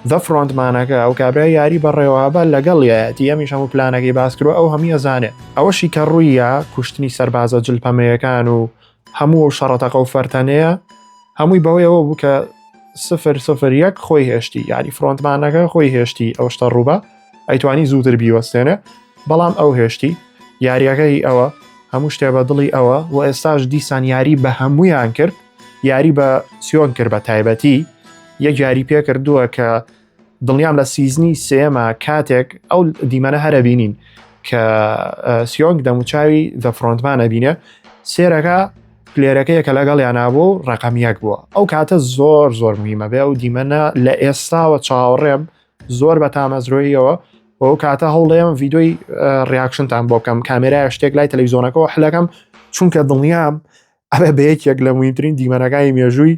دە فڕۆنتمانەکە ئەو کابرای یاری بەڕێوەبە لەگەڵ یەتی ئەمیش هەموو پلانەکەی باس کردووە ئەو هەمی ئەزانێ ئەوەشی کە ڕوویە کوشتنی سەربازە جلپەمەیەکان و هەموو شەڕەتەکە و فەرتەنەیە هەمووی بەوەیەوە بوو کە 001 خۆی هێشتی یاری فڕۆنتمانەکە خۆی هێشتی ئەو شتە ڕووبە ئەیتوانی زووتر بیوەستێنێ بەڵام ئەو هێشتی یاریەکەی ئەوە هەموو شتێ بە دڵی ئەوە و ئێستاش دیسان یاری بە هەموویان کرد یاری بە سیۆن کرد بە تایبەتی یەک یاری پێ کردووە کە دڵنیام لە سیزنی سێمە کاتێک ئەو دیمەنە هەرە بینین کە سیۆنگ دەموچاوی دە فڕۆنتمانە بینێ سێرەکە پلێرەکەیە کە لەگەڵ یانابوو ڕقم یەک بووە ئەو کاتە زۆر مهمە بێ و دیمەنە لە ئێستاوە چاوەڕێم زۆر بە تامەزرۆیەوە ئەو کاتە هەوڵێم ڤیدۆی ڕیاکشنتان بۆ بکەم کامێرای شتێک لای تەلەڤیزۆنەکەەوە حلەکەم چونکە دڵنیام ئەبێ بەیەکێک لە مهمترین دیمەنەکانی مێژووی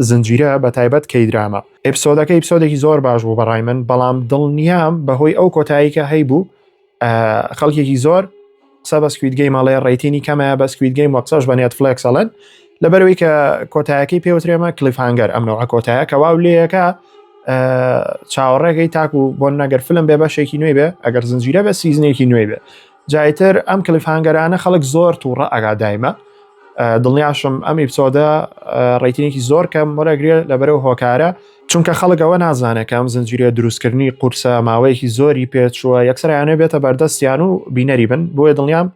زنجیرە بە تایبەت کەیدرامە ئێپسۆدەکە ئیپسۆدێکی زۆر باش بوو بەڕای من بەڵام دڵنیام بەهۆی ئەو کۆتاییکە هەیبوو خەڵکێکی زۆر قسە بە سکوید گەیم ئەڵێ ڕێتینی کەمە بە سکوید گەیم وەقسەش بە نێتفلێکس ئەڵێن لەبەرەوەی کە کۆتایەکەی پێوترێمە کلیفهانگەر ئەمنەوە کۆتایە کە واو لێیەکە چاوەڕێگەی تاکو بۆ نەگەر فلم بێ بەشێکی نوێی بێ ئەگەر زنجیرە بە سیزنێکی نوێی بێ جایتر ئەم کلیفهانگەرانە خەڵک زۆر تووڕە ئەگا دایمە دڵنیاشم ئەم ئیپسۆدە ڕێتینێکی زۆر کەم وەرەگرێ لەبەرەوە هۆکارە چونکە خەڵک ئەوە نازانێت کە ئەم زنجیرە دروستکردنی قورسە ماوەیەکی زۆری پێچووە یەکسەریانە بێتە بەردەستیان و بینەری بن بۆیە دڵنیام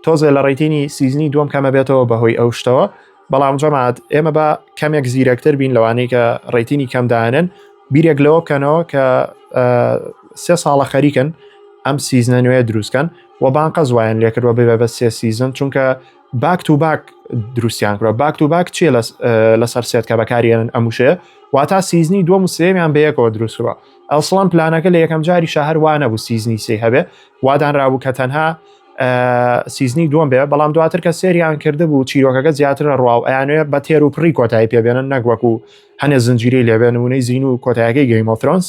تۆزێ لە ڕێتینی سیزنی دووەم کەمە بێتەوە بەهۆی ئەو شتەوە بەڵام جەماعەت ئێمە بە کەمێک زیرەکتر بین لەوانەیە کە ڕێتینی کەمدانن بیرێک لەوە بکەنەوە کە 3 ساڵە خەریکن ئەم سیزنە نوێ دروستکەن و بانقە زوایان لێکردوە بێ بە 3 سیزن چونکە باک تو باک دروستیان کردوە باک تو باک چیە لەسەر سێت کە بەکارێنن ئەموشەیە واتە سیزنی دووەم و سێمیان بەیەکەوە دروستکەوە. ئەسڵان پلانەکە لە یەکەم جاری شەهر وانە بوو سیزنی سێ هەبێ وادانرابوو کە تەنها سیزنی دووەم بێ، بەڵام دواتر کە سێریان کرده بوو چیرۆکەکە زیاترە ڕواو ئەیانوێ بە تێر و پڕی کۆتایی پێبێنن نەکوەکو هەنێ زنجیرەی لێبێن وونەی زین و کۆتایەکەی گەیم ئۆف ترۆنز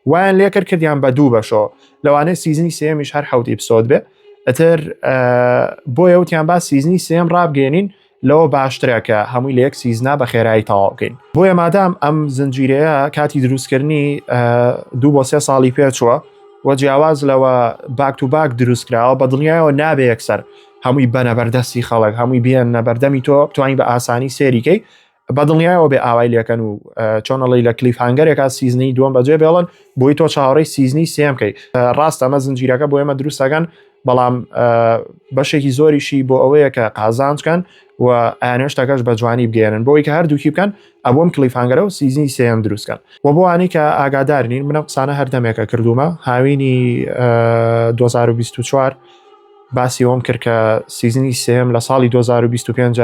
وایان لێکرد کردیان بە دوو بەشەوە لەوانەیە سیزنی سێمیش هەر 7 ئیپسۆد بێ ئەتر بۆیە وتیان با سیزنی سێم ڕابگەێنین لەوە باشترە کە هەمووی لە یەک سیزنا بە خێرایی تەواو بکەین. بۆیە مادام ئەم زنجیرەیە کاتی دروستکردنی 2 بۆ 3 ساڵی پێچووە و جیاواز لەوە باک تو باک دروستکراوە بە دڵنیایەوە نابێ یەکسەر هەمووی بەنە بەردەستی خەڵک هەمووی بێنە بەردەمی تۆ بتوانین بە ئاسانی سێریکەی بە دڵنیایەوە بێ ئاوای لێکەن و چۆنەڵی لە کلیف هەنگەرێکا سیزنی دووەم بەجێ بێڵن بۆی تۆ چاوەڕێی سیزنی سێم بکەیت. ڕاستە ئەمە زنجیرەکە بۆ ئێمە دروستەکەن بەڵام بەشێکی زۆریشی بۆ ئەوەیە کە قازانچکەن و ئایانێشتەکەش بە جوانی بگەێنن بۆی کە هەردووکی بکەن ئەبووم کلیفهانگەرە و سیزنی سێم دروستکەن و بۆ وانی کە ئاگادارنین منە قسانە هەردەمێکە کردومە هاوینی 2024 باسی ئەوم کرد کە سیزنی سێم لە ساڵی 2025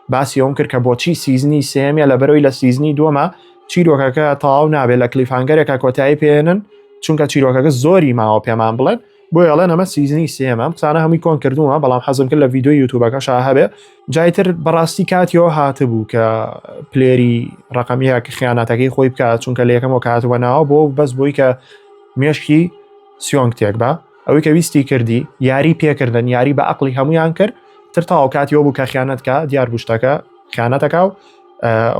باسی ئەوم کرد کە بۆچی سیزنی سێمیە لە بەرەوەی لە سیزنی دووەمە چیرۆکەکە تەواو نابێت لە کلیفهانگەرێکە کۆتایی پێێنن چونکە چیرۆکەکە زۆری ماوە پێمان بڵێن بۆی ئەڵێن ئەمە سیزنی سێمە قسانە هەمووی کۆن کردووە بەڵام حەزم کرد لە ڤیدیۆی یوتیوبەکەش هەبێ جایتر بەڕاستی کاتیەوە هاتبوو کە پلێری ڕقەمیە کە خیانەتەکەی خۆی بکات چونکە لە یەکەمەوە کاتوە ناوە بۆ بەس بۆی کە مێشکی سیۆنگ تێک بە ئەوەی کە ویستی کردی یاری پێکردن یاری بە عەقڵی هەمویان کرد تر تاو کاتیەوە بوو کە خیانەتکە دیار بوشتەکە خیانەتەکە و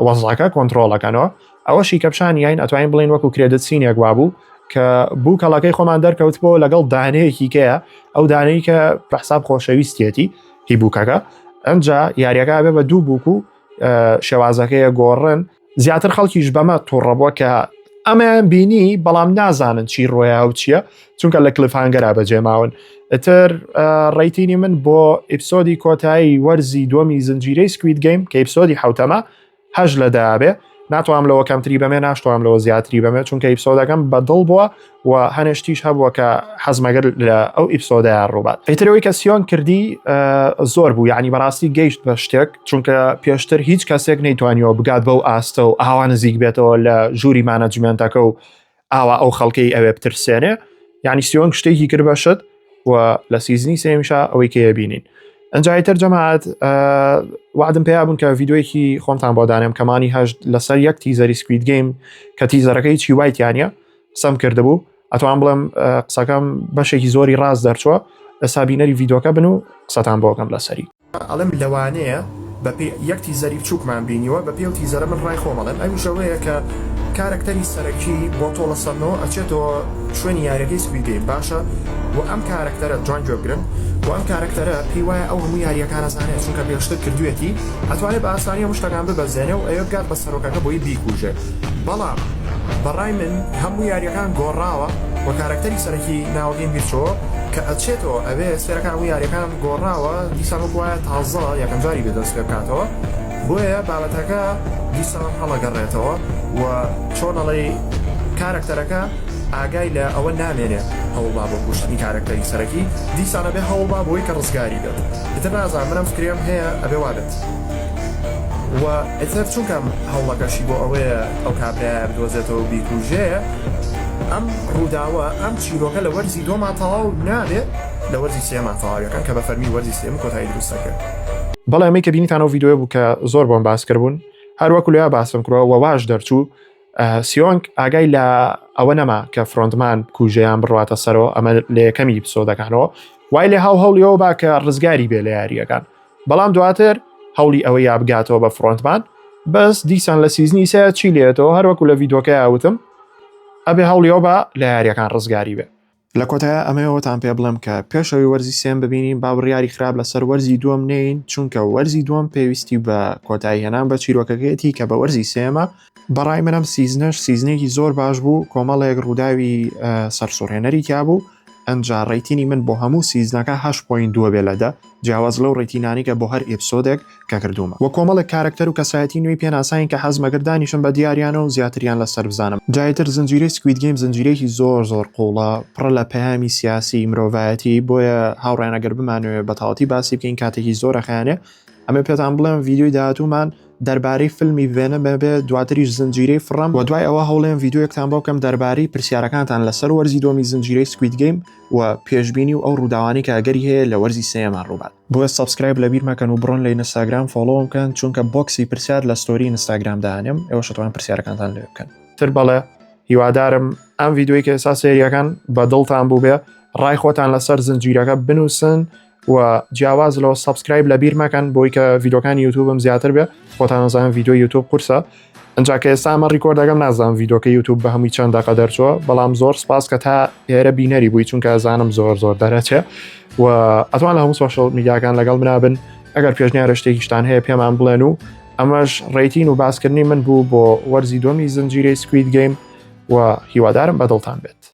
وەزعەکە کۆنتڕۆڵەکەنەوە ئەوەشی کە پیشانی یاین ئەتوانین بڵین وەکو کرێدت سینێک وابوو کە بوو کەڵەکەی خۆمان دەرکەوت بۆ لەگەڵ دانەیەکی کەیە ئەو دانەی کە بەحساب خۆشەویستێتی هی بووکەکە ئەمجا یاریەکە بێ بە دوو بووک و شێوازەکەیە گۆڕن زیاتر خەڵکیش بەمە تووڕەبووە کە ئەمەیان بینی بەڵام نازانن چی ڕۆیە و چییە چونکە لە کلیفهانگەرا بەجێماون ئتر ڕێیتینی من بۆ ئیپسۆدی کۆتایی وەرزی دووەمی زنجیرەی سکوید گەیم کە ئیپسۆدی حوتەمە 8 لەدابێ ناتوانم لەوە کەمتری بەمێ ناشتوانم لەوە زیاتری بەمێ چونکە ئیپسۆدەکەم بەدڵ بووە و هەنێشتیش هەبووە کە حەزمەگەر لە ئەو ئیپسۆدەیان ڕووبات ئیترەوەی کە سیۆن کردی زۆر بوو یعنی بەڕاستی گەیشت بە شتێک چونکە پێشتر هیچ کەسێک نەیتوانیەوە بگات بەو ئاستە و ئاوا نزیک بێتەوە لە ژووری مانەجمنتەکە و ئاوا ئەو خەڵکەی ئەوێ بترسێنێ یعنی سیۆن شتێکی کرد بەشت و لە سیزنی سێمیشە ئەوەی کە بینین ئەنجایتر جەماعەت وعدم پێیا بوون کە ڤیدیۆیەکی خۆمتان بۆ دانێم کەمانی هەشت لەسەر یەک تیزەری سکوید گەیم کە تیزەرەکەی چی وایتیانە قسەم کردبوو ئەتوان بڵێم قسەکەم بەشێکی زۆری ڕاست دەرچووە ئێستا بینەری ڤیدیۆکە بن و قسەتان بۆکەم لەسەری ئەڵم لەوانەیە بە پێ یەک تیزەری بچووکمان بینیوە بە پێ و تیزەرە من ڕای خۆمەڵێن ئەوشەوەیە کە کارکتەری سەرەکی بۆ تۆڵە سەرنەوە ئەچێتەوە شوێنی یاریەکەی سکوید گەیم باشە و ئەم کارکتەرە جوان گوێبگرن و ئەم کارکتەرە پێی وایە ئەو هەموو یاریەکان ئەزانێت چونکە پێشتر کردوێتی ئەتوانێت بە ئاسانی هەموو شتەکان ببەزێنێ و ئەوە بگات بە سەرۆکەکە بۆی بیکوژێ بەڵام بەڕای من هەموو یاریەکان گۆڕاوە و کارکتەری سەرەکی ناوەگەیم بیرچەوە کە ئەچێتەوە ئەوێ سێرەکان و یاریەکان گۆڕاوە دیسان وایە تازە یەکەم جاری بێدەست پێ بکاتەوە بۆیە بابەتەکە دیسان هەڵەگەڕێتەوە و چۆنەڵی کارکتەرەکە ئاگای لە ئەوە نامێنێ هەوڵا بۆ کوشتنی کارکتەری سەرەکی دیسانە بێ هەوڵا بۆی کە ڕزگاری بێت ئیتر نازان منم فکرێم هەیە ئەبێ وابێت و ئیتر چونکەم هەوڵەکەشی بۆ ئەوەیە ئەو کابرایە بدۆزێتەوە بیکوژێ ئەم ڕووداوە ئەم چیرۆکە لە وەرزی دۆما تەواو نابێت لە وەرزی سێما تەواویەکان کە بە فەرمی وەرزی سێم کۆتایی دروستەکە بەڵێ ئەمەی کە بینیتانەوە ڤیدیۆ بوو کە زۆر بۆم باس کردبوون هەروەکو لێ باسم کڕەوە و واش دەرچوو سیۆنگ ئاگای لە ئەوە نەما کە فرۆنتمان کوژەیان بڕاتە سەرەوە ئەمە لە یەکەمی ئیپسۆدەکانەوە وای لێ هەڵیەوە با کە ڕزگاری بێ لە یاریەکان بەڵام دواتر هەوڵی ئەوە یابگاتەوە بە فرۆنتمان بەس دیسان لە سیزنی سێ چی لێتەوە هەروەکو لە ڤیدیۆکە یاوتم ئەبێ هەوڵیەوە بە لە یاریەکان ڕزگاری بێ لە کۆتایە ئەمەوەتان پێ بڵم کە پێشەوەی وەرزی سێم ببینین با بڕیاری خراپ لەسەر وەرزی دووەم نین چونکە وەرزی دووەم پێویستی بە کۆتایی هێنان بە چیرۆکەکەیەتی کە بە وەرزی سێمە بەڕای منم سیزنەش سیزنێکی زۆر باش بوو کۆمەڵێک ڕووداوی سەرسوڕهێنەری تیا بوو ئەنجا ڕێیتینی من بۆ هەموو سیزنەکە 8.2 بێ لەدە جیاواز لەو ڕێتینانی کە بۆ هەر ئێپسۆدێک کە کردومە وە کۆمەڵێک کارکتەر و کەسایەتی نوێی پێناساین کە حەزمەگردانیشم بە دیاریانە و زیاتریان لەسەر بزانم جایتر زنجیرەی سکوید گەیم زنجیرەیەکی زۆر قوڵە پڕە لە پەیامی سیاسی مرۆڤایەتی بۆیە هاوڕێنەگەر بمانوێت بەتاڵەتی باسی بکەین کاتێکی زۆرە خیانێ ئەمە پێتان بڵێم ڤیدیۆی داهاتوومان دەربارەی فیلمی ڤێنەم بێ دواتریش زنجیرەی فڕەم و دوای ئەوە هەوڵێم ڤیددیوەکتان بۆ بکەم دەربارەی پرسیارەکانتان لەسەر وەرزی دۆمی زنجیرەی سکوید گەیم و پێشبینی و ئەو ڕووداوانی کە ئەگەری هەیە لە وەرزی سێمان ڕووبات. بۆیە سابسکرایب لەبیر مەکەن و بڕۆن لە ئینستاگرام فۆلۆم بکەن چونکە بۆکسی پرسیار لە ستۆری ئینستاگرام داهێنم ئێوە شتوان پرسیارەکانتان لێ بکەن. تر بەڵێ هیوادارم ئەم ڤیددیۆی کە ئێستا سێریەکان بە دڵتان بوو بێ ڕای خۆتان لەسەر زنجیرەکە بنووسن و جیاواز لەوە سابسکرایب لەبیر مەکەن بۆی کە ڤیددیۆکانی یوتیوبم زیاتر بێ خۆتان نەزانن ڤیددیۆ یوتیوب قورسە ئەنجا کە ئێستا ئەمە ڕیکۆردەکەم نازانم ڤیددیۆکە یوتیوب بە هەمووی چەند دەقە دەرچووە بەڵام زۆر سپاس کە تا ئێرە بینەری بووی چونکە ئەزانم زۆر دەرەچێ و ئەتوان لە هەموو سۆشەڵ میدیاکان لەگەڵ منابن ئەگەر پێشنیارە شتێکیشتان هەیە پێمان بڵێن و ئەمەش ڕێیتین و باسکردنی من بوو بۆ وەرزی دۆمی زنجیرەی سکوید گەیم و هیوادارم بەدڵتان بێت.